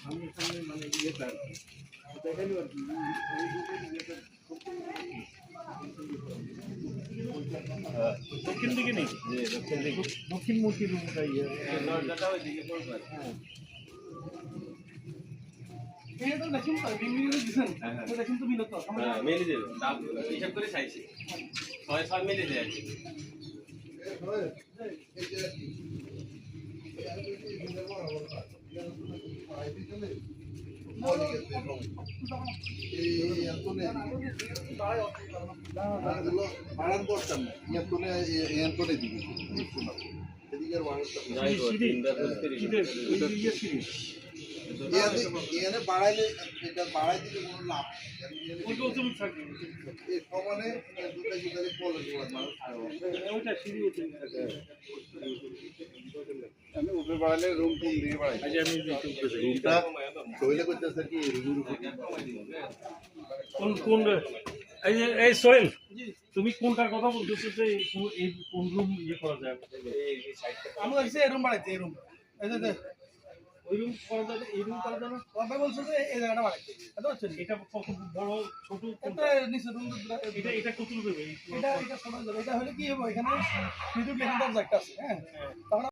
সামনে সামনে মানে ইয়েটা দেখালো আর কি দক্ষিণ দিকে নেই, দক্ষিণ মূর্তি রুমটা ইয়ে দরজাটা ওই দিকে পড়বে। হ্যাঁ এই তো দেখুন তো বিমিলে দিছেন তো দেখুন তো মিলত হ্যাঁ মিলে যাবে দাম হিসাব করে চাইছি 6 মিলে যায় বাড়ান করতাম না ইয়ার করে দিবি এদিকে আর বাড়াইতে বাড়াইলে এটা বাড়াই দিলে কোনো লাভ সমানে দুটা দুটারে পলে মানুষ আমি উপরে বাড়ালে রুম টুম দিয়ে বাড়াই রুমটা শৈলে করতেছে কি কোন এই যে এই সোহেল তুমি কোনটার কথা বলতেছো যে এই কোন রুম ইয়ে করা যায়? আমি বলছি এই রুম বাড়াইতে এই রুম এই যে ওই রুম করা যাবে, এই রুম করা যাবে। বাবা বলছে যে এই জায়গাটা বাড়াইতে এটা হচ্ছে এটা কত বড় ছোট এটা নিচে রুম এটা কত দেবে? এটা ছোট এটা হলে কি হবে এখানে মিডল লেখানটা একটা আছে হ্যাঁ তখন